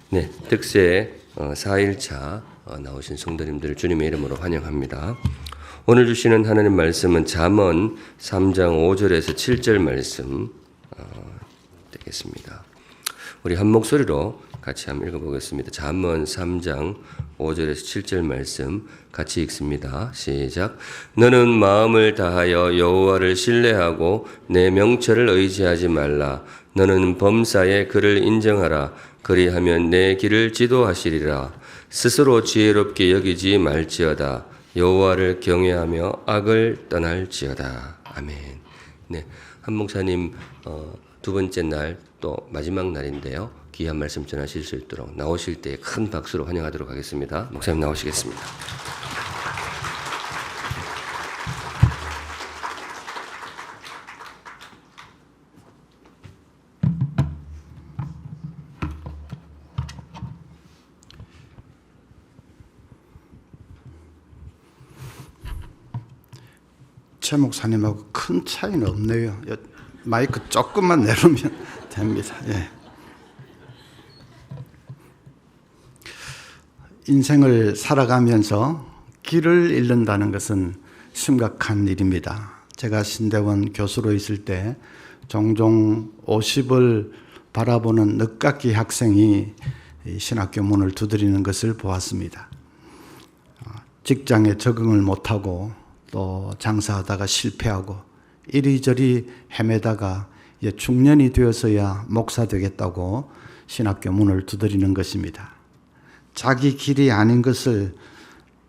네, 득세 4일차 나오신 성도님들을 주님의 이름으로 환영합니다. 오늘 주시는 하나님 말씀은 잠언 3장 5절에서 7절 말씀 되겠습니다. 우리 한 목소리로 같이 한번 읽어보겠습니다. 잠언 3장 5절에서 7절 말씀 같이 읽습니다. 시작. 너는 마음을 다하여 여호와를 신뢰하고 내 명철을 의지하지 말라. 너는 범사에 그를 인정하라. 그리하면 내 길을 지도하시리라. 스스로 지혜롭게 여기지 말지어다. 여호와를 경외하며 악을 떠날지어다. 아멘. 네, 한 목사님 두 번째 날 또 마지막 날인데요. 귀한 말씀 전하실 수 있도록 나오실 때 큰 박수로 환영하도록 하겠습니다. 목사님 나오시겠습니다. 최 목사님하고 큰 차이는 없네요. 마이크 조금만 내려면 됩니다. 예. 인생을 살아가면서 길을 잃는다는 것은 심각한 일입니다. 제가 신대원 교수로 있을 때 종종 50을 바라보는 늦깎이 학생이 신학교 문을 두드리는 것을 보았습니다. 직장에 적응을 못하고 또 장사하다가 실패하고 이리저리 헤매다가 중년이 되어서야 목사 되겠다고 신학교 문을 두드리는 것입니다. 자기 길이 아닌 것을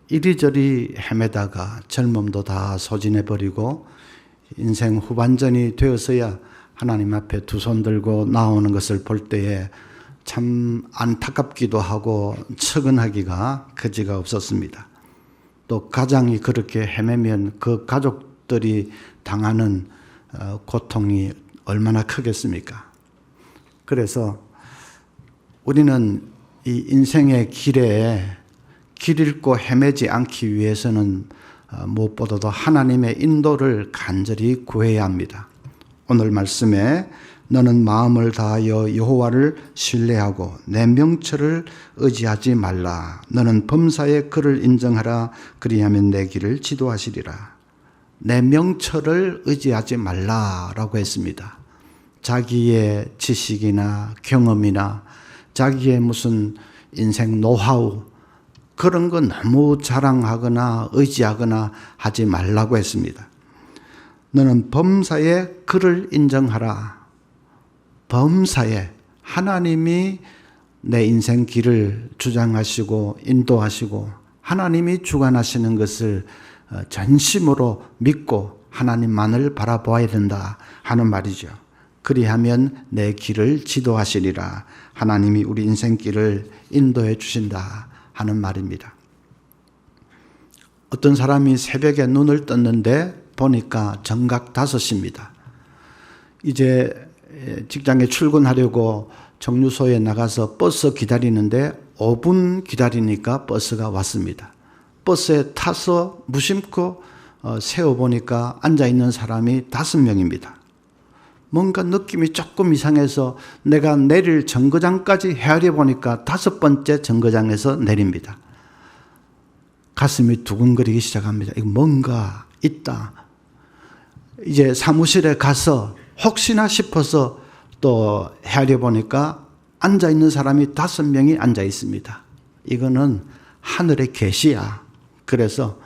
이리저리 헤매다가 젊음도 다 소진해버리고 인생 후반전이 되어서야 하나님 앞에 두 손 들고 나오는 것을 볼 때에 참 안타깝기도 하고 측은하기가 그지가 없었습니다. 또 가장이 그렇게 헤매면 그 가족들이 당하는 고통이 얼마나 크겠습니까? 그래서 우리는 이 인생의 길에 길 잃고 헤매지 않기 위해서는 무엇보다도 하나님의 인도를 간절히 구해야 합니다. 오늘 말씀에 너는 마음을 다하여 여호와를 신뢰하고 내 명철을 의지하지 말라. 너는 범사에 그를 인정하라. 그리하면 내 길을 지도하시리라. 내 명철을 의지하지 말라라고 했습니다. 자기의 지식이나 경험이나 자기의 무슨 인생 노하우 그런 거 너무 자랑하거나 의지하거나 하지 말라고 했습니다. 너는 범사에 그를 인정하라. 범사에 하나님이 내 인생 길을 주장하시고 인도하시고 하나님이 주관하시는 것을 전심으로 믿고 하나님만을 바라보아야 된다 하는 말이죠. 그리하면 내 길을 지도하시리라. 하나님이 우리 인생길을 인도해 주신다 하는 말입니다. 어떤 사람이 새벽에 눈을 떴는데 보니까 정각 5시입니다. 이제 직장에 출근하려고 정류소에 나가서 버스 기다리는데 5분 기다리니까 버스가 왔습니다. 버스에 타서 무심코 세어보니까 앉아있는 사람이 5명입니다. 뭔가 느낌이 조금 이상해서 내가 내릴 정거장까지 헤아려 보니까 5번째 정거장에서 내립니다. 가슴이 두근거리기 시작합니다. 이거 뭔가 있다. 이제 사무실에 가서 혹시나 싶어서 또 헤아려 보니까 앉아있는 사람이 5명이 앉아 있습니다. 이거는 하늘의 계시야. 그래서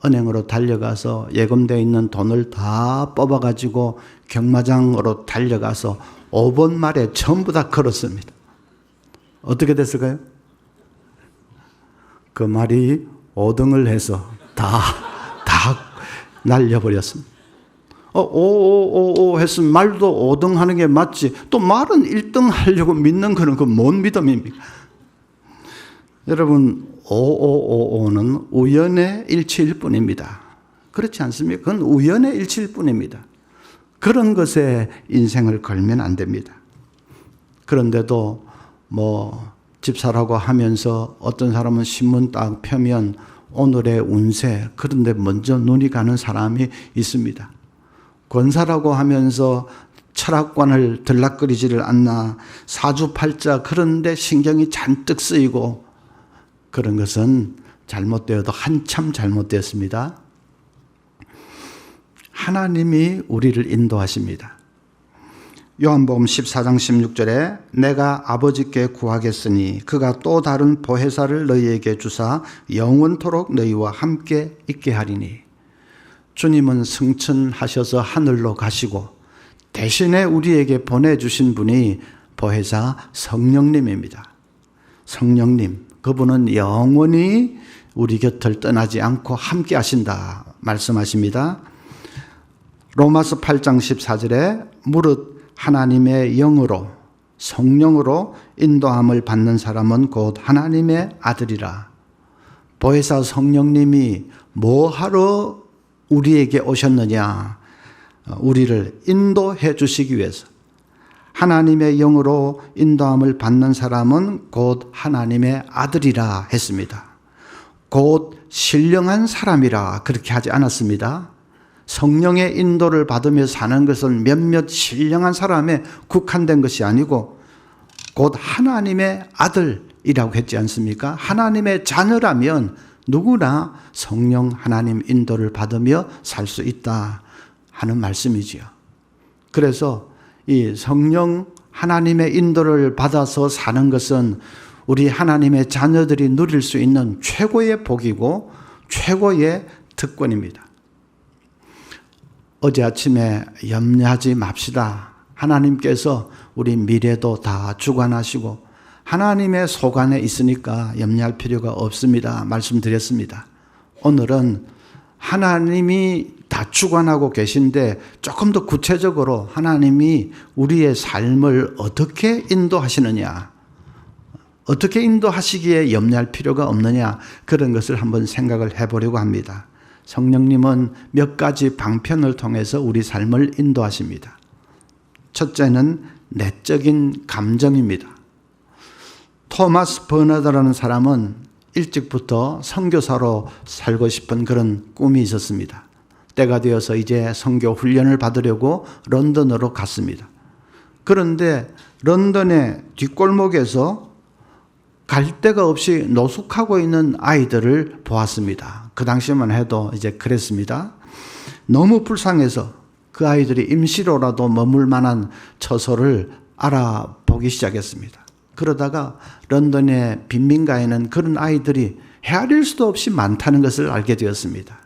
은행으로 달려가서 예금되어 있는 돈을 다 뽑아가지고 경마장으로 달려가서 5번 말에 전부 다 걸었습니다. 어떻게 됐을까요? 그 말이 5등을 해서 다 날려버렸습니다. 오 했으면 말도 5등 하는 게 맞지. 또 말은 1등 하려고 믿는 거는 그 뭔 믿음입니까? 여러분, 5555는 우연의 일치일 뿐입니다. 그렇지 않습니까? 그건 우연의 일치일 뿐입니다. 그런 것에 인생을 걸면 안 됩니다. 그런데도 집사라고 하면서 어떤 사람은 신문 딱 펴면 오늘의 운세, 그런데 먼저 눈이 가는 사람이 있습니다. 권사라고 하면서 철학관을 들락거리지를 않나 사주팔자 그런데 신경이 잔뜩 쓰이고 그런 것은 잘못되어도 한참 잘못되었습니다. 하나님이 우리를 인도하십니다. 요한복음 14장 16절에 내가 아버지께 구하겠으니 그가 또 다른 보혜사를 너희에게 주사 영원토록 너희와 함께 있게 하리니. 주님은 승천하셔서 하늘로 가시고 대신에 우리에게 보내주신 분이 보혜사 성령님입니다. 성령님, 그분은 영원히 우리 곁을 떠나지 않고 함께 하신다 말씀하십니다. 로마서 8장 14절에 무릇 하나님의 영으로 성령으로 인도함을 받는 사람은 곧 하나님의 아들이라. 보혜사 성령님이 뭐하러 우리에게 오셨느냐? 우리를 인도해 주시기 위해서. 하나님의 영으로 인도함을 받는 사람은 곧 하나님의 아들이라 했습니다. 곧 신령한 사람이라 그렇게 하지 않았습니다. 성령의 인도를 받으며 사는 것은 몇몇 신령한 사람에 국한된 것이 아니고 곧 하나님의 아들이라고 했지 않습니까? 하나님의 자녀라면 누구나 성령 하나님 인도를 받으며 살 수 있다 하는 말씀이지요. 그래서 이 성령 하나님의 인도를 받아서 사는 것은 우리 하나님의 자녀들이 누릴 수 있는 최고의 복이고 최고의 특권입니다. 어제 아침에 염려하지 맙시다. 하나님께서 우리 미래도 다 주관하시고 하나님의 소관에 있으니까 염려할 필요가 없습니다. 말씀드렸습니다. 오늘은 하나님이 다 주관하고 계신데 조금 더 구체적으로 하나님이 우리의 삶을 어떻게 인도하시느냐, 어떻게 인도하시기에 염려할 필요가 없느냐, 그런 것을 한번 생각을 해보려고 합니다. 성령님은 몇 가지 방편을 통해서 우리 삶을 인도하십니다. 첫째는 내적인 감정입니다. 토마스 버나드라는 사람은 일찍부터 선교사로 살고 싶은 그런 꿈이 있었습니다. 때가 되어서 이제 선교 훈련을 받으려고 런던으로 갔습니다. 그런데 런던의 뒷골목에서 갈 데가 없이 노숙하고 있는 아이들을 보았습니다. 그 당시만 해도 이제 그랬습니다. 너무 불쌍해서 그 아이들이 임시로라도 머물 만한 처소를 알아보기 시작했습니다. 그러다가 런던의 빈민가에는 그런 아이들이 헤아릴 수도 없이 많다는 것을 알게 되었습니다.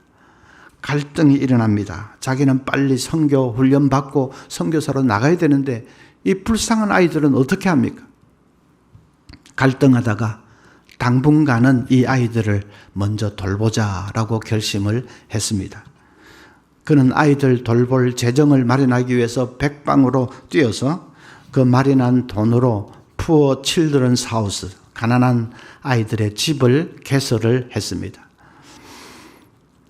갈등이 일어납니다. 자기는 빨리 선교 훈련 받고 선교사로 나가야 되는데 이 불쌍한 아이들은 어떻게 합니까? 갈등하다가 당분간은 이 아이들을 먼저 돌보자라고 결심을 했습니다. 그는 아이들 돌볼 재정을 마련하기 위해서 백방으로 뛰어서 그 마련한 돈으로 푸어 칠드런스 하우스, 가난한 아이들의 집을 개설을 했습니다.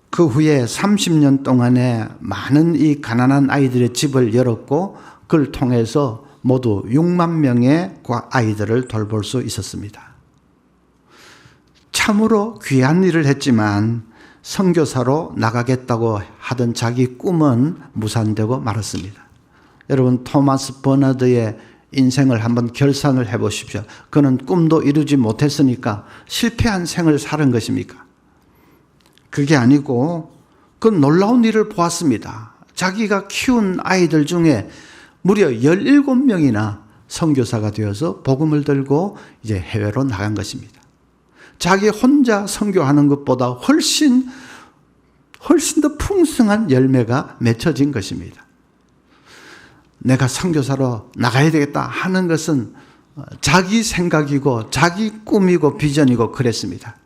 그 후에 30년 동안에 많은 이 가난한 아이들의 집을 열었고 그걸 통해서 모두 6만 명의 아이들을 돌볼 수 있었습니다. 참으로 귀한 일을 했지만 선교사로 나가겠다고 하던 자기 꿈은 무산되고 말았습니다. 여러분, 토마스 버나드의 인생을 한번 결산을 해보십시오. 그는 꿈도 이루지 못했으니까 실패한 생을 사는 것입니까? 그게 아니고 그 놀라운 일을 보았습니다. 자기가 키운 아이들 중에 무려 17명이나 선교사가 되어서 복음을 들고 이제 해외로 나간 것입니다. 자기 혼자 선교하는 것보다 훨씬 더 풍성한 열매가 맺혀진 것입니다. 내가 선교사로 나가야 되겠다 하는 것은 자기 생각이고 자기 꿈이고 비전이고 그랬습니다.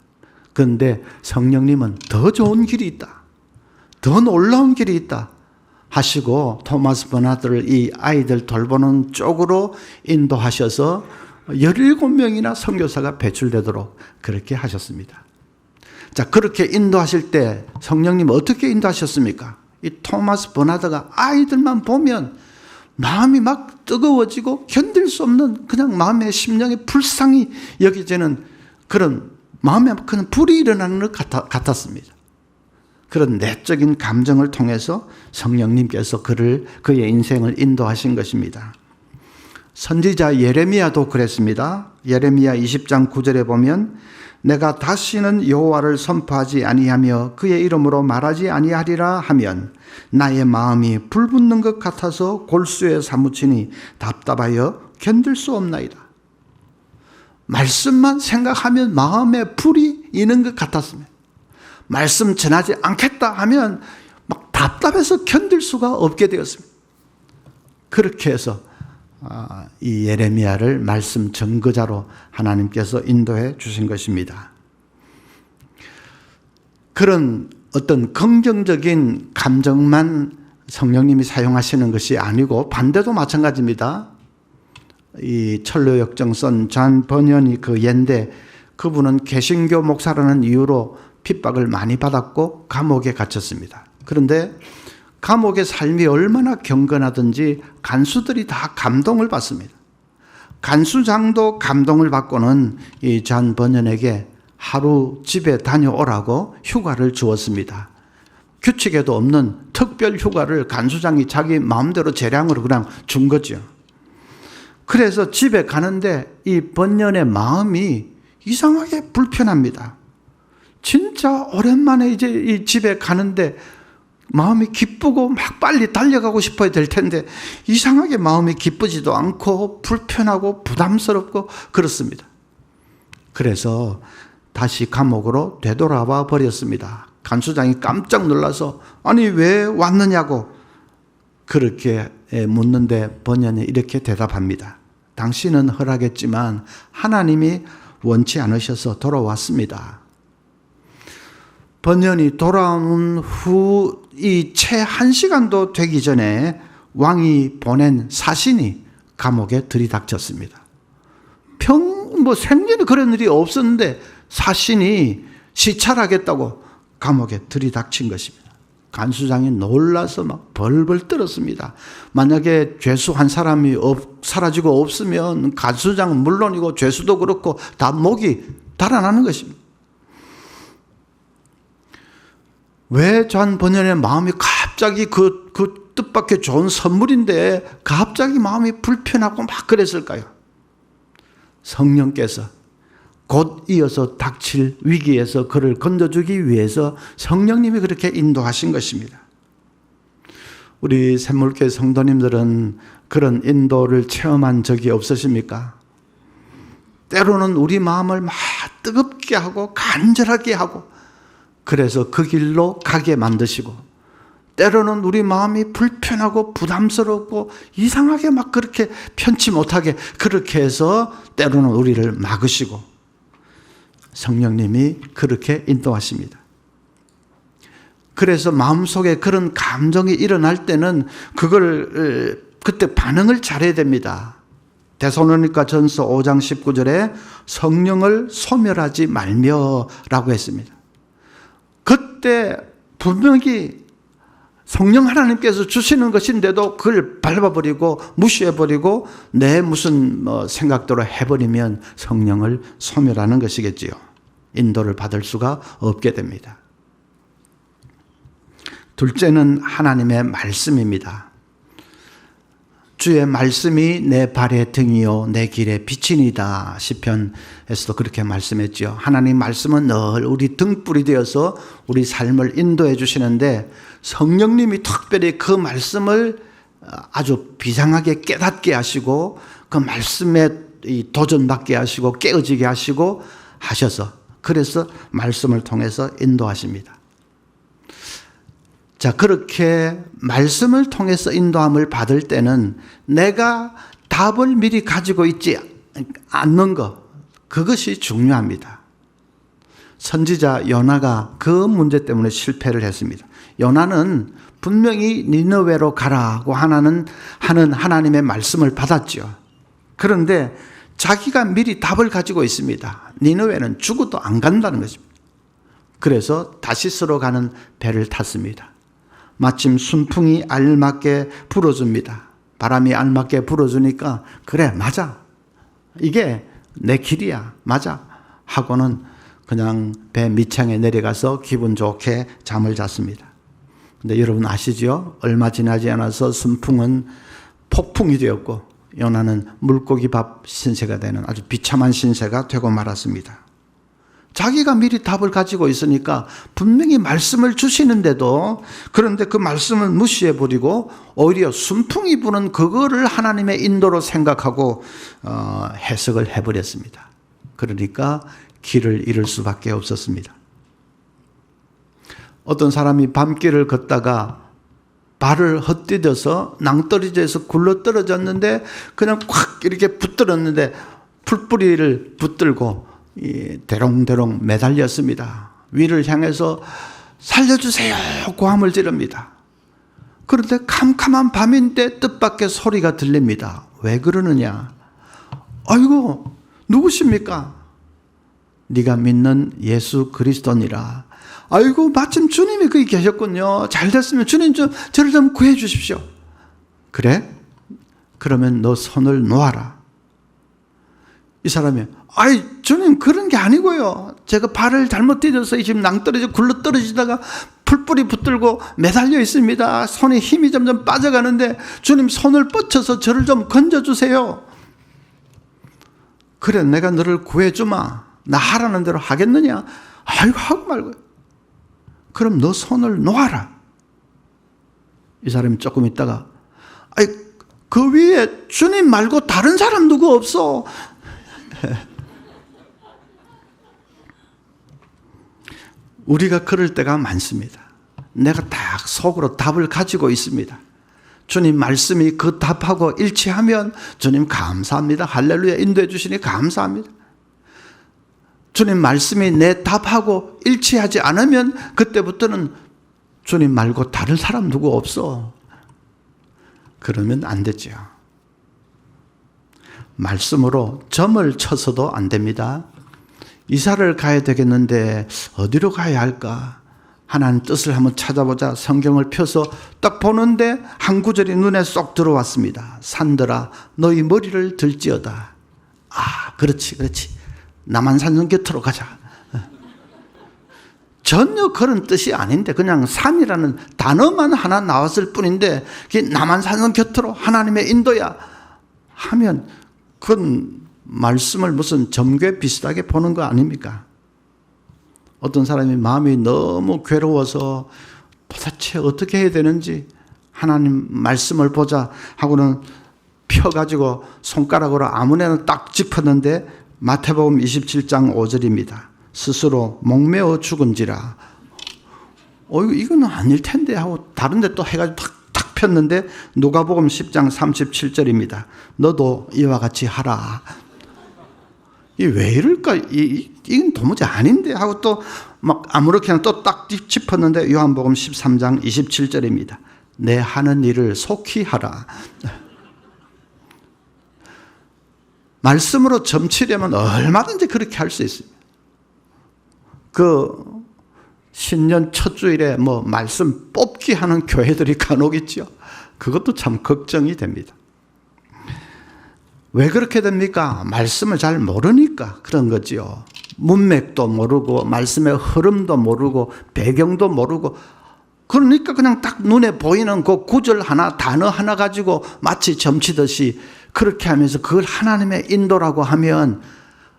그런데 성령님은 더 좋은 길이 있다, 더 놀라운 길이 있다 하시고 토마스 버나드를 이 아이들 돌보는 쪽으로 인도하셔서 17명이나 선교사가 배출되도록 그렇게 하셨습니다. 자, 그렇게 인도하실 때 성령님 어떻게 인도하셨습니까? 이 토마스 버나드가 아이들만 보면 마음이 막 뜨거워지고 견딜 수 없는 그냥 마음의 심령의 불쌍히 여겨지는 그런 마음에 그냥 불이 일어나는 것 같았습니다. 그런 내적인 감정을 통해서 성령님께서 그의 인생을 인도하신 것입니다. 선지자 예레미야도 그랬습니다. 예레미야 20장 9절에 보면 내가 다시는 여호와를 선포하지 아니하며 그의 이름으로 말하지 아니하리라 하면 나의 마음이 불붙는 것 같아서 골수에 사무치니 답답하여 견딜 수 없나이다. 말씀만 생각하면 마음에 불이 있는 것 같았습니다. 말씀 전하지 않겠다 하면 막 답답해서 견딜 수가 없게 되었습니다. 그렇게 해서 이 예레미야를 말씀 전거자로 하나님께서 인도해 주신 것입니다. 그런 어떤 긍정적인 감정만 성령님이 사용하시는 것이 아니고 반대도 마찬가지입니다. 이 철로역정 쓴 존 버년이 그 예인데 그분은 개신교 목사라는 이유로 핍박을 많이 받았고 감옥에 갇혔습니다. 그런데 감옥의 삶이 얼마나 경건하든지 간수들이 다 감동을 받습니다. 간수장도 감동을 받고는 이 존 버년에게 하루 집에 다녀오라고 휴가를 주었습니다. 규칙에도 없는 특별 휴가를 간수장이 자기 마음대로 재량으로 그냥 준 거죠. 그래서 집에 가는데 이 번년의 마음이 이상하게 불편합니다. 진짜 오랜만에 이제 이 집에 가는데 마음이 기쁘고 막 빨리 달려가고 싶어야 될 텐데 이상하게 마음이 기쁘지도 않고 불편하고 부담스럽고 그렇습니다. 그래서 다시 감옥으로 되돌아와 버렸습니다. 간수장이 깜짝 놀라서 아니 왜 왔느냐고 그렇게 묻는데 번연이 이렇게 대답합니다. 당신은 허락했지만 하나님이 원치 않으셔서 돌아왔습니다. 번연이 돌아온 후 이 채 1시간도 되기 전에 왕이 보낸 사신이 감옥에 들이닥쳤습니다. 생전에 그런 일이 없었는데 사신이 시찰하겠다고 감옥에 들이닥친 것입니다. 간수장이 놀라서 막 벌벌 떨었습니다. 만약에 죄수 한 사람이 사라지고 없으면 간수장은 물론이고 죄수도 그렇고 다 목이 달아나는 것입니다. 왜 존 번연의 마음이 갑자기 그 뜻밖의 좋은 선물인데 갑자기 마음이 불편하고 막 그랬을까요? 성령께서 곧 이어서 닥칠 위기에서 그를 건져주기 위해서 성령님이 그렇게 인도하신 것입니다. 우리 샘물교회 성도님들은 그런 인도를 체험한 적이 없으십니까? 때로는 우리 마음을 막 뜨겁게 하고 간절하게 하고 그래서 그 길로 가게 만드시고 때로는 우리 마음이 불편하고 부담스럽고 이상하게 막 그렇게 편치 못하게 그렇게 해서 때로는 우리를 막으시고 성령님이 그렇게 인도하십니다. 그래서 마음속에 그런 감정이 일어날 때는 그때 반응을 잘해야 됩니다. 데살로니가전서 5장 19절에 성령을 소멸하지 말며라고 했습니다. 그때 분명히 성령 하나님께서 주시는 것인데도 그걸 밟아버리고 무시해버리고 내 무슨 생각대로 해버리면 성령을 소멸하는 것이겠지요. 인도를 받을 수가 없게 됩니다. 둘째는 하나님의 말씀입니다. 주의 말씀이 내 발의 등이요 내 길의 빛이니이다. 시편에서도 그렇게 말씀했죠. 하나님 말씀은 늘 우리 등불이 되어서 우리 삶을 인도해 주시는데 성령님이 특별히 그 말씀을 아주 비상하게 깨닫게 하시고 그 말씀에 도전받게 하시고 깨어지게 하시고 하셔서 그래서 말씀을 통해서 인도하십니다. 자, 그렇게 말씀을 통해서 인도함을 받을 때는 내가 답을 미리 가지고 있지 않는 것, 그것이 중요합니다. 선지자 요나가 그 문제 때문에 실패를 했습니다. 요나는 분명히 니느웨로 가라고 하는 하나님의 말씀을 받았죠. 그런데 자기가 미리 답을 가지고 있습니다. 니느웨는 죽어도 안 간다는 것입니다. 그래서 다시스로 가는 배를 탔습니다. 마침 순풍이 알맞게 불어줍니다. 바람이 알맞게 불어주니까 그래 맞아 이게 내 길이야 맞아 하고는 그냥 배 밑창에 내려가서 기분 좋게 잠을 잤습니다. 근데 여러분 아시죠? 얼마 지나지 않아서 순풍은 폭풍이 되었고 요나는 물고기 밥 신세가 되는 아주 비참한 신세가 되고 말았습니다. 자기가 미리 답을 가지고 있으니까 분명히 말씀을 주시는데도 그런데 그 말씀을 무시해버리고 오히려 순풍이 부는 그거를 하나님의 인도로 생각하고 해석을 해버렸습니다. 그러니까 길을 잃을 수밖에 없었습니다. 어떤 사람이 밤길을 걷다가 발을 헛디뎌서 낭떠러지에서 굴러떨어졌는데 그냥 콱 이렇게 붙들었는데 풀뿌리를 붙들고 대롱대롱 매달렸습니다. 위를 향해서 살려주세요 고함을 지릅니다. 그런데 캄캄한 밤인데 뜻밖의 소리가 들립니다. 왜 그러느냐? 아이고 누구십니까? 네가 믿는 예수 그리스도니라. 아이고 마침 주님이 거기 계셨군요. 잘 됐으면 주님 저를 좀 구해 주십시오. 그래? 그러면 너 손을 놓아라. 이 사람이 아이 주님 그런 게 아니고요. 제가 발을 잘못 디뎌서 지금 낭떠러지 굴러 떨어지다가 풀뿌리 붙들고 매달려 있습니다. 손에 힘이 점점 빠져가는데 주님 손을 뻗쳐서 저를 좀 건져주세요. 그래 내가 너를 구해주마. 나 하라는 대로 하겠느냐? 아이고 하고 말고. 그럼 너 손을 놓아라. 이 사람이 조금 있다가 아이 그 위에 주님 말고 다른 사람 누구 없어? 우리가 그럴 때가 많습니다. 내가 딱 속으로 답을 가지고 있습니다. 주님 말씀이 그 답하고 일치하면 주님 감사합니다. 할렐루야 인도해 주시니 감사합니다. 주님 말씀이 내 답하고 일치하지 않으면 그때부터는 주님 말고 다른 사람 누구 없어. 그러면 안 되죠. 말씀으로 점을 쳐서도 안 됩니다. 이사를 가야 되겠는데 어디로 가야 할까? 하나님 뜻을 한번 찾아보자. 성경을 펴서 딱 보는데 한 구절이 눈에 쏙 들어왔습니다. 산들아 너희 머리를 들지어다. 아 그렇지 남한산성 곁으로 가자. 전혀 그런 뜻이 아닌데 그냥 산이라는 단어만 하나 나왔을 뿐인데 그게 남한산성 곁으로 하나님의 인도야 하면 그건 말씀을 무슨 점괘 비슷하게 보는 거 아닙니까? 어떤 사람이 마음이 너무 괴로워서 도대체 어떻게 해야 되는지 하나님 말씀을 보자 하고는 펴가지고 손가락으로 아무데나 딱 짚었는데 마태복음 27장 5절입니다. 스스로 목매어 죽은지라. 이거는 아닐 텐데 하고 다른 데 또 해가지고 탁 폈는데 누가복음 10장 37절입니다. 너도 이와 같이 하라. 왜 이럴까? 이건 도무지 아닌데 하고 또 막 아무렇게나 또 딱 짚었는데 요한복음 13장 27절입니다. 내 하는 일을 속히 하라. 말씀으로 점치려면 얼마든지 그렇게 할 수 있습니다. 그 신년 첫 주일에 뭐 말씀 뽑기 하는 교회들이 간혹 있죠. 그것도 참 걱정이 됩니다. 왜 그렇게 됩니까? 말씀을 잘 모르니까 그런 거지요. 문맥도 모르고 말씀의 흐름도 모르고 배경도 모르고 그러니까 그냥 딱 눈에 보이는 그 구절 하나 단어 하나 가지고 마치 점치듯이 그렇게 하면서 그걸 하나님의 인도라고 하면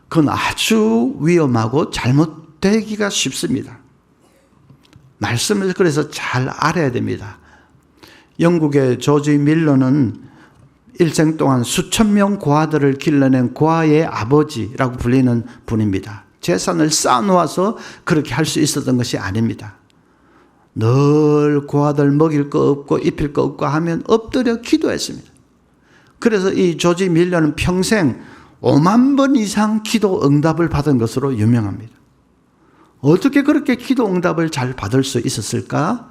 그건 아주 위험하고 잘못되기가 쉽습니다. 말씀을 그래서 잘 알아야 됩니다. 영국의 조지 밀러는 일생 동안 수천 명 고아들을 길러낸 고아의 아버지라고 불리는 분입니다. 재산을 쌓아놓아서 그렇게 할 수 있었던 것이 아닙니다. 늘 고아들 먹일 거 없고 입힐 거 없고 하면 엎드려 기도했습니다. 그래서 이 조지 밀러는 평생 5만 번 이상 기도 응답을 받은 것으로 유명합니다. 어떻게 그렇게 기도 응답을 잘 받을 수 있었을까?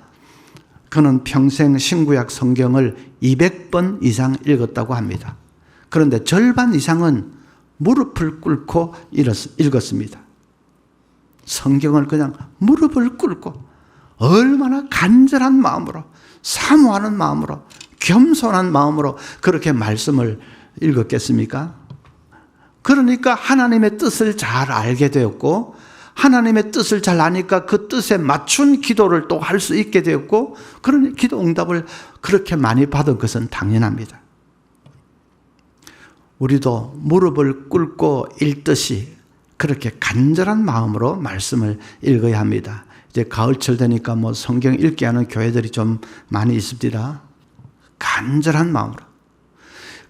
그는 평생 신구약 성경을 200번 이상 읽었다고 합니다. 그런데 절반 이상은 무릎을 꿇고 읽었습니다. 성경을 그냥 무릎을 꿇고 얼마나 간절한 마음으로 사모하는 마음으로 겸손한 마음으로 그렇게 말씀을 읽었겠습니까? 그러니까 하나님의 뜻을 잘 알게 되었고 하나님의 뜻을 잘 아니까 그 뜻에 맞춘 기도를 또 할 수 있게 되었고, 그런 기도 응답을 그렇게 많이 받은 것은 당연합니다. 우리도 무릎을 꿇고 읽듯이 그렇게 간절한 마음으로 말씀을 읽어야 합니다. 이제 가을철 되니까 뭐 성경 읽게 하는 교회들이 좀 많이 있습니다. 간절한 마음으로.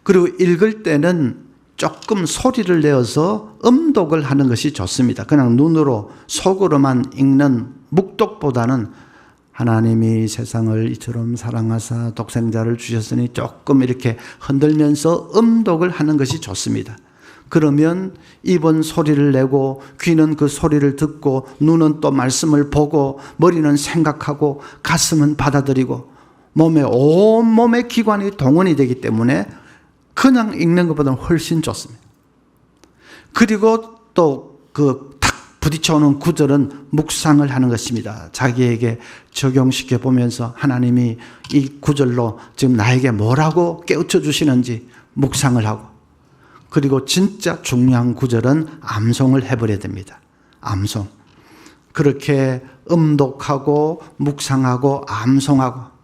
그리고 읽을 때는 조금 소리를 내어서 음독을 하는 것이 좋습니다. 그냥 눈으로 속으로만 읽는 묵독보다는 하나님이 세상을 이처럼 사랑하사 독생자를 주셨으니 조금 이렇게 흔들면서 음독을 하는 것이 좋습니다. 그러면 입은 소리를 내고 귀는 그 소리를 듣고 눈은 또 말씀을 보고 머리는 생각하고 가슴은 받아들이고 온몸의 기관이 동원이 되기 때문에 그냥 읽는 것보다는 훨씬 좋습니다. 그리고 또 그 탁 부딪혀오는 구절은 묵상을 하는 것입니다. 자기에게 적용시켜 보면서 하나님이 이 구절로 지금 나에게 뭐라고 깨우쳐 주시는지 묵상을 하고, 그리고 진짜 중요한 구절은 암송을 해버려야 됩니다. 암송. 그렇게 음독하고 묵상하고 암송하고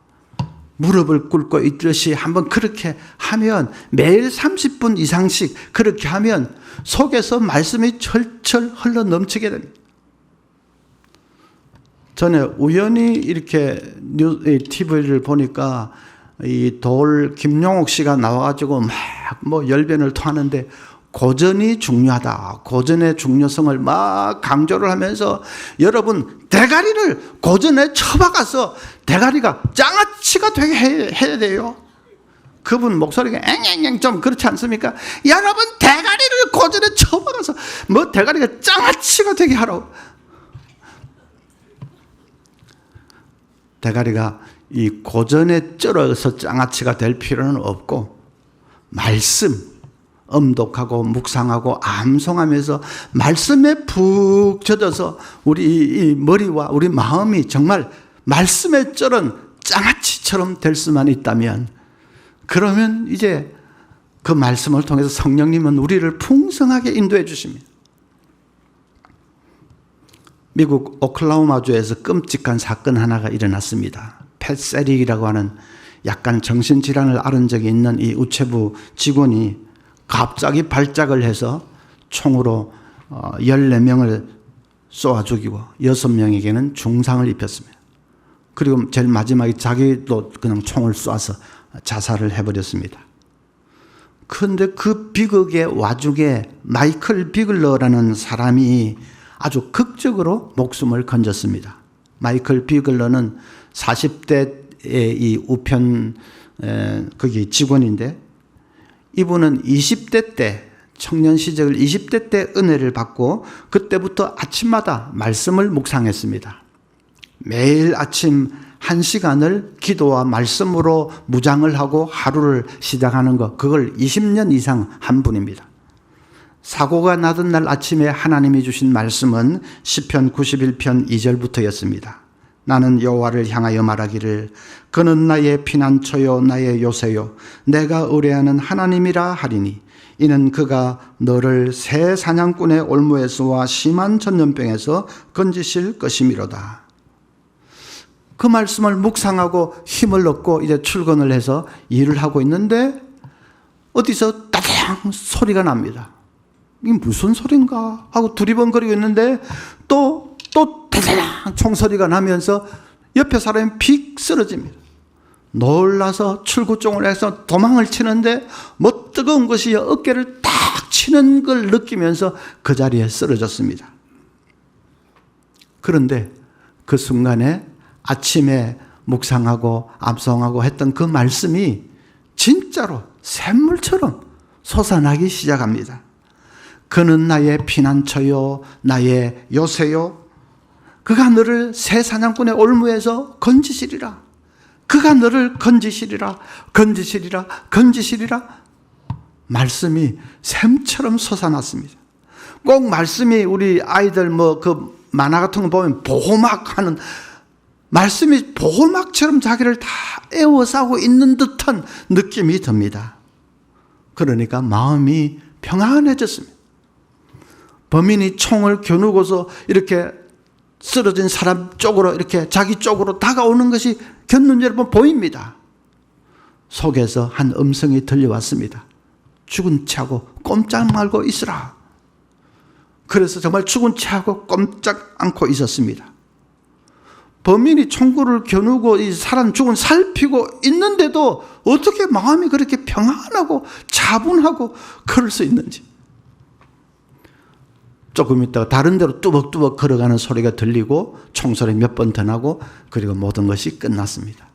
무릎을 꿇고 있듯이 한번 그렇게 하면, 매일 30분 이상씩 그렇게 하면 속에서 말씀이 철철 흘러 넘치게 됩니다. 전에 우연히 이렇게 TV를 보니까 이 김용옥 씨가 나와가지고 막 뭐 열변을 토하는데, 고전이 중요하다, 고전의 중요성을 막 강조를 하면서, 여러분 대가리를 고전에 쳐박아서 대가리가 장아찌가 되게 해야 돼요. 그분 목소리가 앵앵앵 좀 그렇지 않습니까? 여러분 대가리를 고전에 쳐박아서 뭐 대가리가 장아찌가 되게 하라고. 대가리가 이 고전에 쩔어서 장아찌가 될 필요는 없고, 말씀 음독하고 묵상하고 암송하면서 말씀에 푹 젖어서 우리 이 머리와 우리 마음이 정말 말씀에 쩔은 장아찌처럼 될 수만 있다면, 그러면 이제 그 말씀을 통해서 성령님은 우리를 풍성하게 인도해 주십니다. 미국 오클라호마주에서 끔찍한 사건 하나가 일어났습니다. 펫세릭이라고 하는 약간 정신질환을 앓은 적이 있는 이 우체부 직원이 갑자기 발작을 해서 총으로 14명을 쏘아 죽이고 6명에게는 중상을 입혔습니다. 그리고 제일 마지막에 자기도 그냥 총을 쏴서 자살을 해버렸습니다. 그런데 그 비극의 와중에 마이클 비글러라는 사람이 아주 극적으로 목숨을 건졌습니다. 마이클 비글러는 40대의 이 우편 거기 직원인데, 이분은 20대 때, 청년 시절 20대 때 은혜를 받고 그때부터 아침마다 말씀을 묵상했습니다. 매일 아침 1시간을 기도와 말씀으로 무장을 하고 하루를 시작하는 것, 그걸 20년 이상 한 분입니다. 사고가 나던 날 아침에 하나님이 주신 말씀은 시편 91편 2절부터였습니다. 나는 여호와를 향하여 말하기를 그는 나의 피난처요 나의 요새요 내가 의뢰하는 하나님이라 하리니 이는 그가 너를 새 사냥꾼의 올무에서와 심한 전염병에서 건지실 것이미로다. 그 말씀을 묵상하고 힘을 얻고 이제 출근을 해서 일을 하고 있는데 어디서 따당 소리가 납니다. 이게 무슨 소린가 하고 두리번거리고 있는데 또 따당 총소리가 나면서 옆에 사람이 픽 쓰러집니다. 놀라서 출구종을 해서 도망을 치는데 뭐 뜨거운 것이 어깨를 딱 치는 걸 느끼면서 그 자리에 쓰러졌습니다. 그런데 그 순간에 아침에 묵상하고 암송하고 했던 그 말씀이 진짜로 샘물처럼 솟아나기 시작합니다. 그는 나의 피난처요 나의 요새요 그가 너를 새 사냥꾼의 올무에서 건지시리라. 그가 너를 건지시리라. 건지시리라. 건지시리라. 말씀이 샘처럼 솟아났습니다. 꼭 말씀이 우리 아이들 뭐 그 만화 같은 거 보면 보호막 하는 말씀이 보호막처럼 자기를 다 에워싸고 있는 듯한 느낌이 듭니다. 그러니까 마음이 평안해졌습니다. 범인이 총을 겨누고서 이렇게 쓰러진 사람 쪽으로 이렇게 자기 쪽으로 다가오는 것이 곁눈 여러분 보입니다. 속에서 한 음성이 들려왔습니다. 죽은 체하고 꼼짝 말고 있으라. 그래서 정말 죽은 체하고 꼼짝 않고 있었습니다. 범인이 총구를 겨누고 이 사람 죽은 살피고 있는데도 어떻게 마음이 그렇게 평안하고 차분하고 그럴 수 있는지. 조금 있다가 다른 데로 뚜벅뚜벅 걸어가는 소리가 들리고 총소리 몇 번 더 나고 그리고 모든 것이 끝났습니다.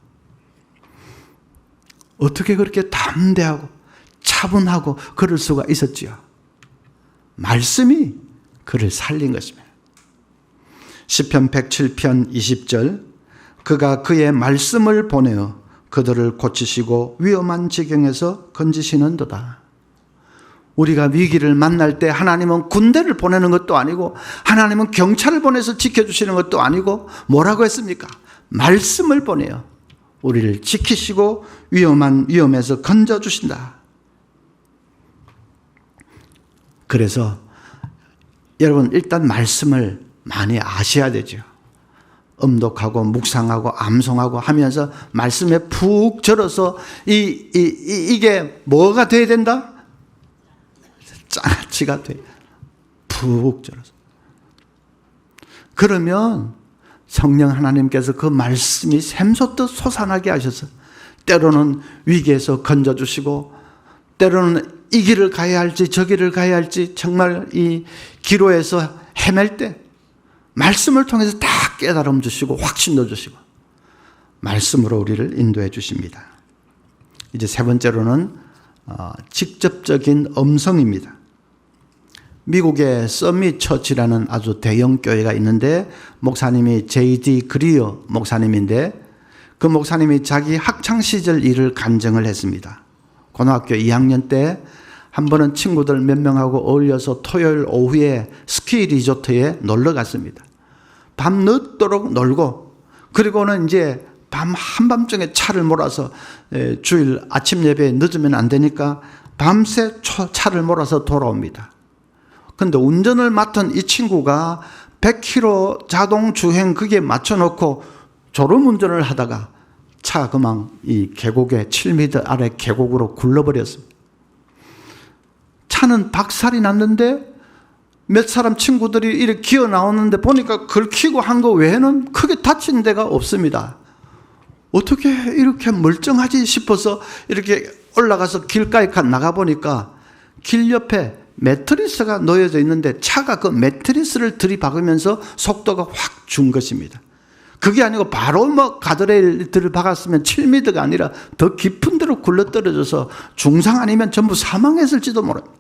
어떻게 그렇게 담대하고 차분하고 그럴 수가 있었지요? 말씀이 그를 살린 것입니다. 시편 107편 20절 그가 그의 말씀을 보내어 그들을 고치시고 위험한 지경에서 건지시는도다. 우리가 위기를 만날 때 하나님은 군대를 보내는 것도 아니고 하나님은 경찰을 보내서 지켜주시는 것도 아니고 뭐라고 했습니까? 말씀을 보내어 우리를 지키시고 위험에서 건져주신다. 그래서 여러분 일단 말씀을 많이 아셔야 되죠. 음독하고 묵상하고 암송하고 하면서 말씀에 푹 절어서 이게 뭐가 돼야 된다? 장아찌가 돼. 푹 절어서. 그러면 성령 하나님께서 그 말씀이 샘솟듯 솟아나게 하셔서 때로는 위기에서 건져주시고 때로는 이 길을 가야 할지 저 길을 가야 할지 정말 이 기로에서 헤맬 때 말씀을 통해서 다 깨달음 주시고 확신도 주시고 말씀으로 우리를 인도해 주십니다. 이제 세 번째로는 직접적인 음성입니다. 미국의 서밋 처치라는 아주 대형 교회가 있는데 목사님이 J.D. 그리어 목사님인데 그 목사님이 자기 학창시절 일을 간증을 했습니다. 고등학교 2학년 때 한 번은 친구들 몇 명하고 어울려서 토요일 오후에 스키 리조트에 놀러 갔습니다. 밤 늦도록 놀고 그리고는 이제 밤 한밤중에 차를 몰아서 주일 아침 예배에 늦으면 안 되니까 밤새 차를 몰아서 돌아옵니다. 그런데 운전을 맡은 이 친구가 100km 자동 주행 그게 맞춰놓고 졸음 운전을 하다가 차 그만 이 계곡에 7m 아래 계곡으로 굴러버렸습니다. 차는 박살이 났는데 몇 사람 친구들이 이렇게 기어 나오는데 보니까 긁히고 한 거 외에는 크게 다친 데가 없습니다. 어떻게 이렇게 멀쩡하지 싶어서 이렇게 올라가서 길가에 나가보니까 길 옆에 매트리스가 놓여져 있는데 차가 그 매트리스를 들이박으면서 속도가 확 준 것입니다. 그게 아니고 바로 가드레일 들이박았으면 7m가 아니라 더 깊은 데로 굴러떨어져서 중상 아니면 전부 사망했을지도 모릅니다.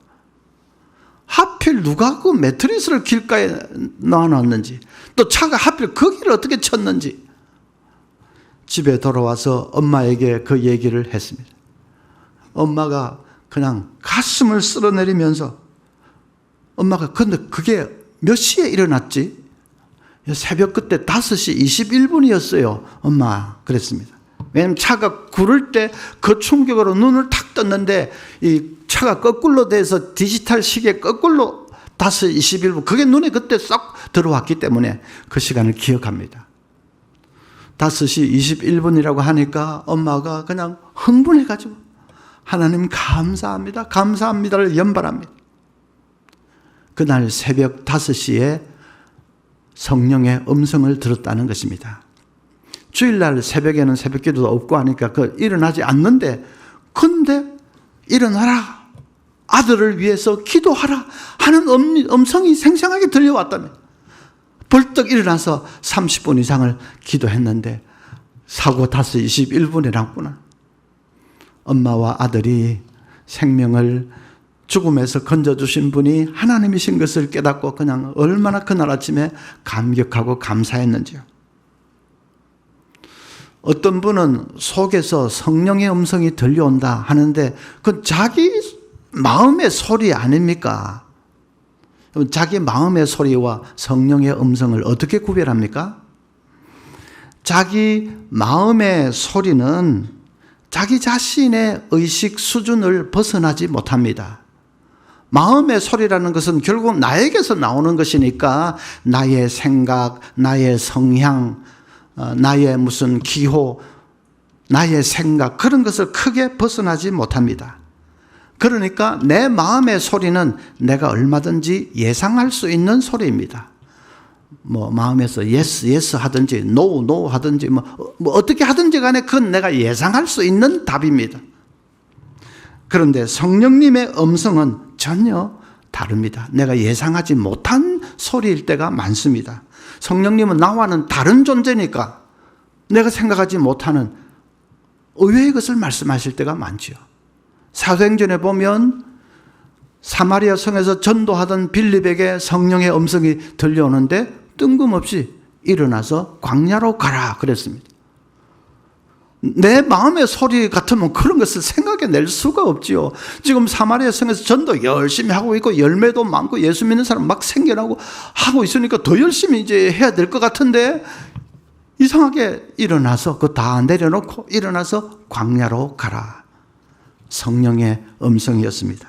하필 누가 그 매트리스를 길가에 놔놨는지 또 차가 하필 거기를 어떻게 쳤는지 집에 돌아와서 엄마에게 그 얘기를 했습니다. 엄마가 그냥 가슴을 쓸어내리면서 엄마가 근데 그게 몇 시에 일어났지? 새벽 그때 5시 21분이었어요. 엄마 그랬습니다. 왜냐하면 차가 구를 때 그 충격으로 눈을 탁 떴는데 이 차가 거꾸로 돼서 디지털 시계 거꾸로 5시 21분 그게 눈에 그때 쏙 들어왔기 때문에 그 시간을 기억합니다. 5시 21분이라고 하니까 엄마가 그냥 흥분해가지고 하나님 감사합니다. 감사합니다를 연발합니다. 그날 새벽 5시에 성령의 음성을 들었다는 것입니다. 주일날 새벽에는 새벽기도도 없고 하니까 일어나지 않는데 근데 일어나라 아들을 위해서 기도하라 하는 음성이 생생하게 들려왔다면 벌떡 일어나서 30분 이상을 기도했는데 사고 5시 21분에 났구나. 엄마와 아들이 생명을 죽음에서 건져주신 분이 하나님이신 것을 깨닫고 그냥 얼마나 그날 아침에 감격하고 감사했는지요. 어떤 분은 속에서 성령의 음성이 들려온다 하는데 그건 자기 마음의 소리 아닙니까? 자기 마음의 소리와 성령의 음성을 어떻게 구별합니까? 자기 마음의 소리는 자기 자신의 의식 수준을 벗어나지 못합니다. 마음의 소리라는 것은 결국 나에게서 나오는 것이니까 나의 생각, 나의 성향, 나의 무슨 기호, 나의 생각 그런 것을 크게 벗어나지 못합니다. 그러니까 내 마음의 소리는 내가 얼마든지 예상할 수 있는 소리입니다. 뭐 마음에서 yes 하든지 no 하든지 뭐 어떻게 하든지 간에 그건 내가 예상할 수 있는 답입니다. 그런데 성령님의 음성은 전혀 다릅니다. 내가 예상하지 못한 소리일 때가 많습니다. 성령님은 나와는 다른 존재니까 내가 생각하지 못하는 의외의 것을 말씀하실 때가 많지요. 사도행전에 보면 사마리아 성에서 전도하던 빌립에게 성령의 음성이 들려오는데 뜬금없이 일어나서 광야로 가라 그랬습니다. 내 마음의 소리 같으면 그런 것을 생각해낼 수가 없지요. 지금 사마리아 성에서 전도 열심히 하고 있고 열매도 많고 예수 믿는 사람 막 생겨나고 하고 있으니까 더 열심히 이제 해야 될 것 같은데 이상하게 일어나서 그거 다 내려놓고 일어나서 광야로 가라. 성령의 음성이었습니다.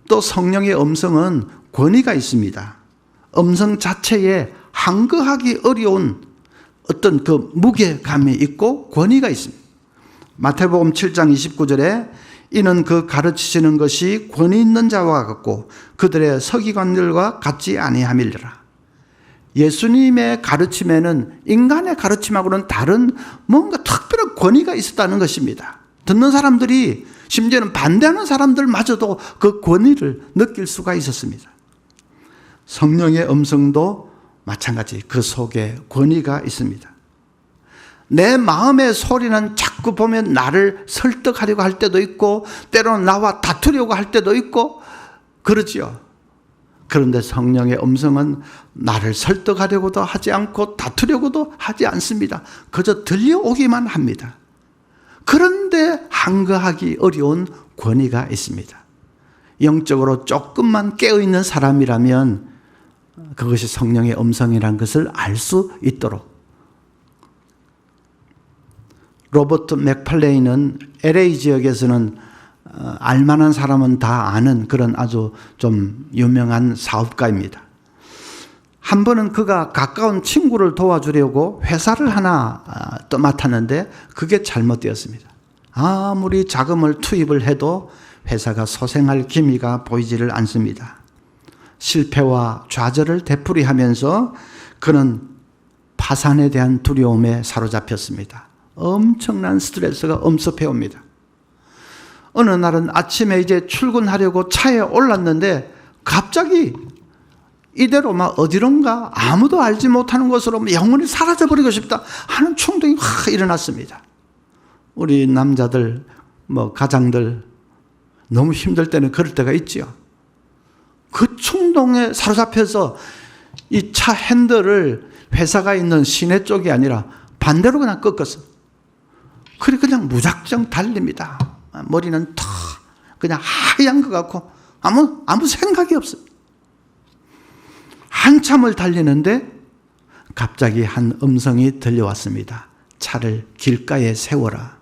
또 성령의 음성은 권위가 있습니다. 음성 자체에 항거하기 어려운 어떤 그 무게감이 있고 권위가 있습니다. 마태복음 7장 29절에 이는 그 가르치시는 것이 권위 있는 자와 같고 그들의 서기관들과 같지 아니함이리라. 예수님의 가르침에는 인간의 가르침하고는 다른 뭔가 특별한 권위가 있었다는 것입니다. 듣는 사람들이 심지어는 반대하는 사람들마저도 그 권위를 느낄 수가 있었습니다. 성령의 음성도 마찬가지 그 속에 권위가 있습니다. 내 마음의 소리는 자꾸 보면 나를 설득하려고 할 때도 있고 때로는 나와 다투려고 할 때도 있고 그러지요. 그런데 성령의 음성은 나를 설득하려고도 하지 않고 다투려고도 하지 않습니다. 그저 들려오기만 합니다. 그런데 항거하기 어려운 권위가 있습니다. 영적으로 조금만 깨어있는 사람이라면 그것이 성령의 음성이라는 것을 알 수 있도록. 로버트 맥팔레이는 LA 지역에서는 알만한 사람은 다 아는 그런 아주 좀 유명한 사업가입니다. 한 번은 그가 가까운 친구를 도와주려고 회사를 하나 맡았는데 그게 잘못되었습니다. 아무리 자금을 투입을 해도 회사가 소생할 기미가 보이지를 않습니다. 실패와 좌절을 되풀이하면서 그는 파산에 대한 두려움에 사로잡혔습니다. 엄청난 스트레스가 엄습해 옵니다. 어느 날은 아침에 이제 출근하려고 차에 올랐는데 갑자기 이대로 막 어디론가 아무도 알지 못하는 곳으로 영원히 사라져버리고 싶다 하는 충동이 확 일어났습니다. 우리 남자들, 가장들 너무 힘들 때는 그럴 때가 있지요. 그 충동에 사로잡혀서 이 차 핸들을 회사가 있는 시내 쪽이 아니라 반대로 그냥 꺾었어. 그냥 무작정 달립니다. 머리는 탁 그냥 하얀 것 같고 아무 생각이 없어요. 한참을 달리는데 갑자기 한 음성이 들려왔습니다. 차를 길가에 세워라.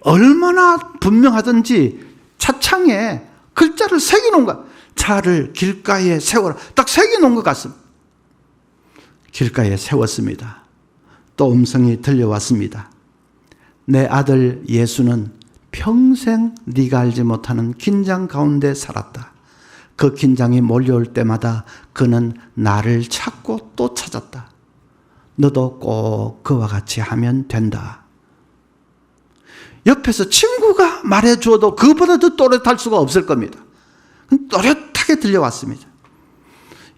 얼마나 분명하든지 차창에 글자를 새겨놓은 거야. 차를 길가에 세워라. 딱 새겨놓은 것 같습니다. 길가에 세웠습니다. 또 음성이 들려왔습니다. 내 아들 예수는 평생 네가 알지 못하는 긴장 가운데 살았다. 그 긴장이 몰려올 때마다 그는 나를 찾고 또 찾았다. 너도 꼭 그와 같이 하면 된다. 옆에서 친구가 말해주어도 그보다 더 또렷할 수가 없을 겁니다. 또렷하게 들려왔습니다.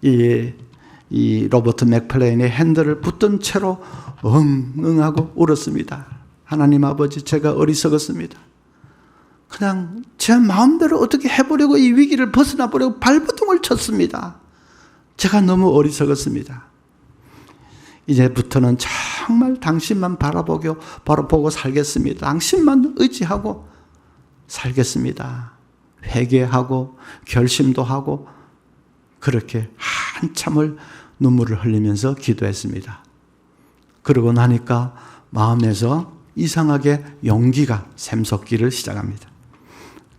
이 로버트 맥플레인의 핸들을 붙든 채로 응하고 울었습니다. 하나님 아버지, 제가 어리석었습니다. 그냥 제 마음대로 어떻게 해보려고 이 위기를 벗어나 보려고 발버둥을 쳤습니다. 제가 너무 어리석었습니다. 이제부터는 정말 당신만 바라보고 살겠습니다. 당신만 의지하고 살겠습니다. 회개하고 결심도 하고 그렇게 한참을 눈물을 흘리면서 기도했습니다. 그러고 나니까 마음에서 이상하게 용기가 샘솟기를 시작합니다.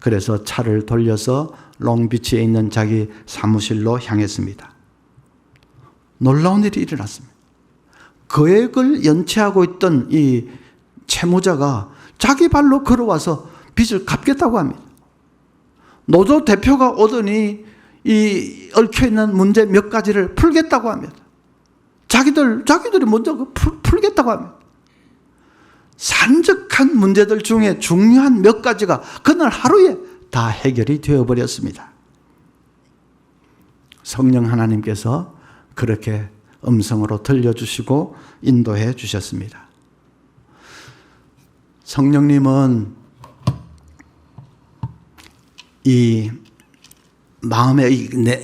그래서 차를 돌려서 롱비치에 있는 자기 사무실로 향했습니다. 놀라운 일이 일어났습니다. 거액을 연체하고 있던 이 채무자가 자기 발로 걸어와서 빚을 갚겠다고 합니다. 노조 대표가 오더니 이 얽혀있는 문제 몇 가지를 풀겠다고 합니다. 자기들이 먼저 풀겠다고 합니다. 산적한 문제들 중에 중요한 몇 가지가 그날 하루에 다 해결이 되어버렸습니다. 성령 하나님께서 그렇게 음성으로 들려주시고 인도해 주셨습니다. 성령님은 이 마음의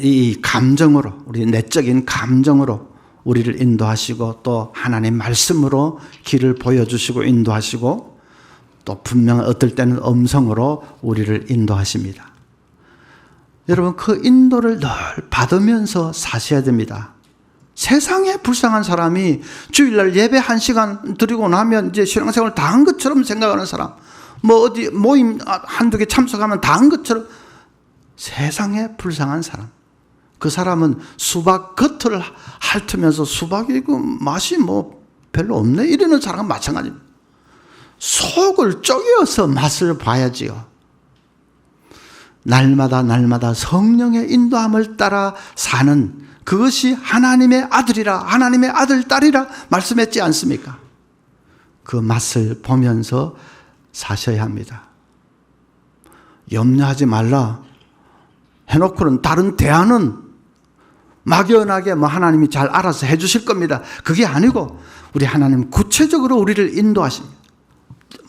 이 감정으로, 우리 내적인 감정으로 우리를 인도하시고 또 하나님 말씀으로 길을 보여주시고 인도하시고 또 분명 어떨 때는 음성으로 우리를 인도하십니다. 여러분 그 인도를 늘 받으면서 사셔야 됩니다. 세상에 불쌍한 사람이 주일날 예배 1시간 드리고 나면 이제 신앙생활 다 한 것처럼 생각하는 사람, 뭐 어디 모임 한두 개 참석하면 다 한 것처럼, 세상에 불쌍한 사람, 그 사람은 수박 겉을 핥으면서 수박이 그 맛이 뭐 별로 없네 이러는 사람은 마찬가지입니다. 속을 쪼개어서 맛을 봐야지요. 날마다 성령의 인도함을 따라 사는, 그것이 하나님의 아들이라, 하나님의 아들 딸이라 말씀했지 않습니까? 그 맛을 보면서 사셔야 합니다. 염려하지 말라 해놓고는 다른 대안은 막연하게 뭐 하나님이 잘 알아서 해주실 겁니다. 그게 아니고 우리 하나님 구체적으로 우리를 인도하십니다.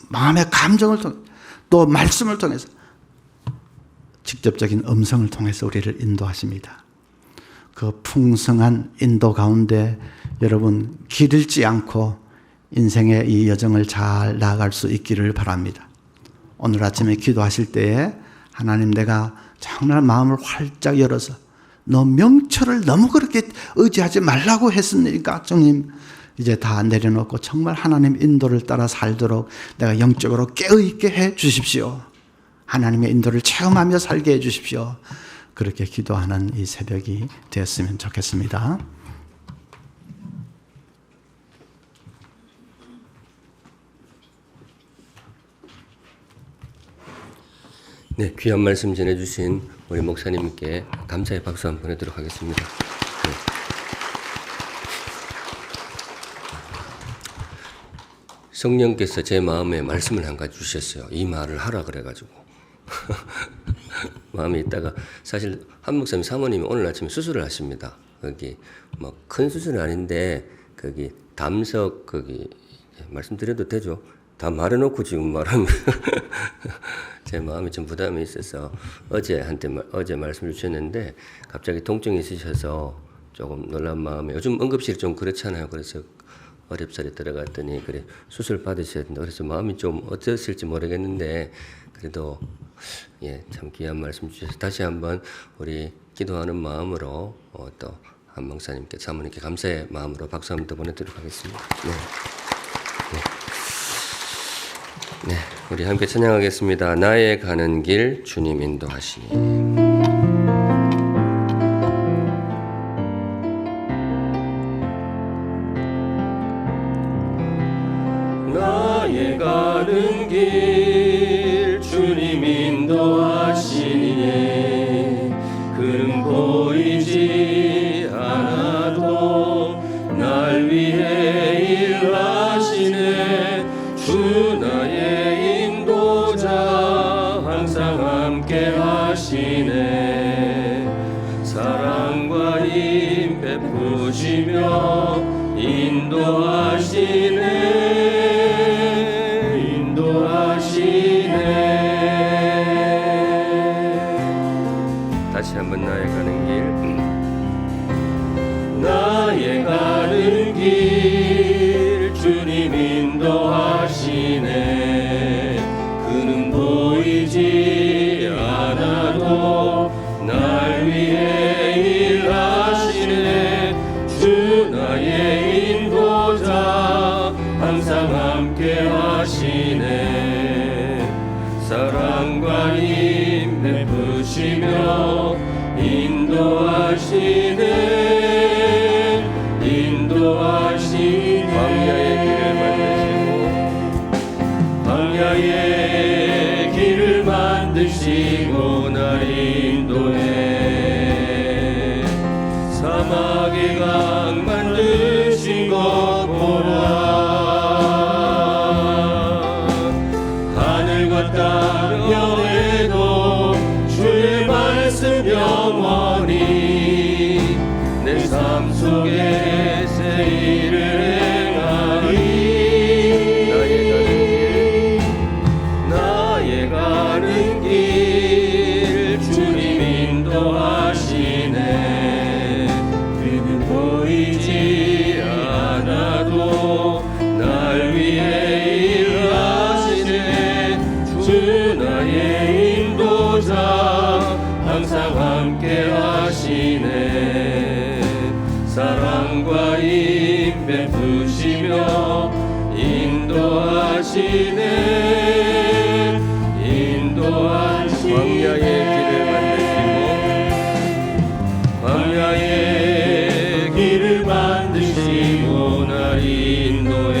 마음의 감정을 통해 또 말씀을 통해서 직접적인 음성을 통해서 우리를 인도하십니다. 그 풍성한 인도 가운데 여러분 길 잃지 않고 인생의 이 여정을 잘 나아갈 수 있기를 바랍니다. 오늘 아침에 기도하실 때에 하나님 내가 정말 마음을 활짝 열어서 너 명철을 너무 그렇게 의지하지 말라고 했으니까 주님 이제 다 내려놓고 정말 하나님 인도를 따라 살도록 내가 영적으로 깨어있게 해 주십시오. 하나님의 인도를 체험하며 살게 해 주십시오. 그렇게 기도하는 이 새벽이 되었으면 좋겠습니다. 네, 귀한 말씀 전해주신 우리 목사님께 감사의 박수 한번 보내도록 하겠습니다. 네. 성령께서 제 마음에 말씀을 한 가지 주셨어요. 이 말을 하라 그래가지고 마음에 있다가 사실 한 목사님 사모님이 오늘 아침에 수술을 하십니다. 거기 뭐 큰 수술은 아닌데 거기 담석 거기 말씀드려도 되죠? 다 말해놓고 지금 말하면 제 마음에 좀 부담이 있어서 어제 말씀을 주셨는데 갑자기 통증이 있으셔서 조금 놀란 마음에 요즘 응급실이 좀 그렇잖아요. 그래서 어렵사리 들어갔더니 그래 수술 받으셔야 된다. 그래서 마음이 좀 어땠을지 모르겠는데 그래도 예, 참 귀한 말씀 주셔서 다시 한번 우리 기도하는 마음으로 또 한 목사님께 사모님께 감사의 마음으로 박수 한번 더 보내드리도록 하겠습니다. 네. 네, 우리 함께 찬양하겠습니다. 나의 가는 길 주님 인도하시니. 나의 가는 길 주님 인도하시니 그는 보이지 않아도 날 위해 일하시네. 주 나의 인도자 항상 함께 하시네. 사랑과 힘 베푸시며 인도하시네. 인도하시네. 인도하시네 광야의 길을 만드시고 광야의 길을 만드시고 날 인도해 사막의 강 만드신 것 보라 하늘과 땅 면에도 주의 말씀 영원히 내 삶 속에 새 일을 행하리 나의 가는 길 주님 인도하시네 그는 보이지 않아도 날 위해 일하시네 주 나의 인도자 항상 함께 하시네 사랑과 힘 베푸시며 인도하시네 광야의 길을 만드시고 광야의 길을 만드시고 날 인도해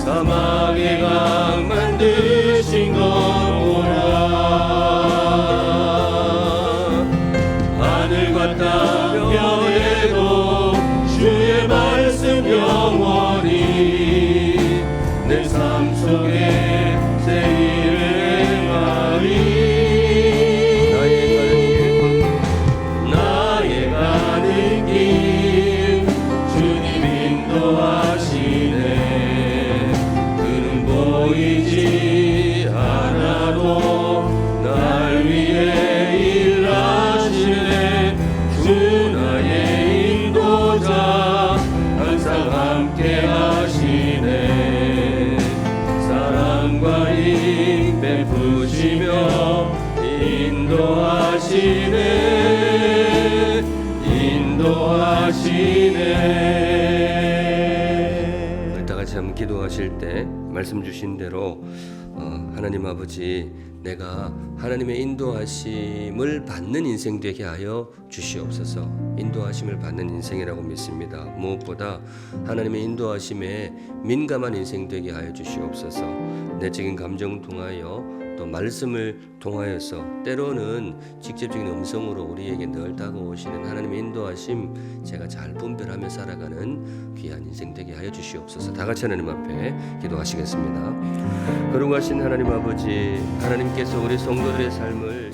사막의 강 만드신 것 보라 하늘과 땅 면에도 주의 말씀 영원히 내 삶 속에 새 일을 행하리 나의 가는 길 주님 인도하시네 그는 보이지 않아도 날 위해 일하시네 주 나의 인도자 항상 함께 하시네 사랑과 힘 베푸시며 인도하시네 다 같이 한번 기도하실 때 말씀 주신 대로 하나님 아버지 내가 하나님의 인도하심을 받는 인생 되게 하여 주시옵소서. 인도하심을 받는 인생이라고 믿습니다. 무엇보다 하나님의 인도하심에 민감한 인생 되게 하여 주시옵소서. 내적인 감정 통하여 또 말씀을 통하여서 때로는 직접적인 음성으로 우리에게 늘 다가오시는 하나님의 인도하심 제가 잘 분별하며 살아가는 귀한 인생 되게 하여 주시옵소서. 다 같이 하나님 앞에 기도하시겠습니다. 거룩하신 하나님 아버지, 하나님께서 우리 성도들의 삶을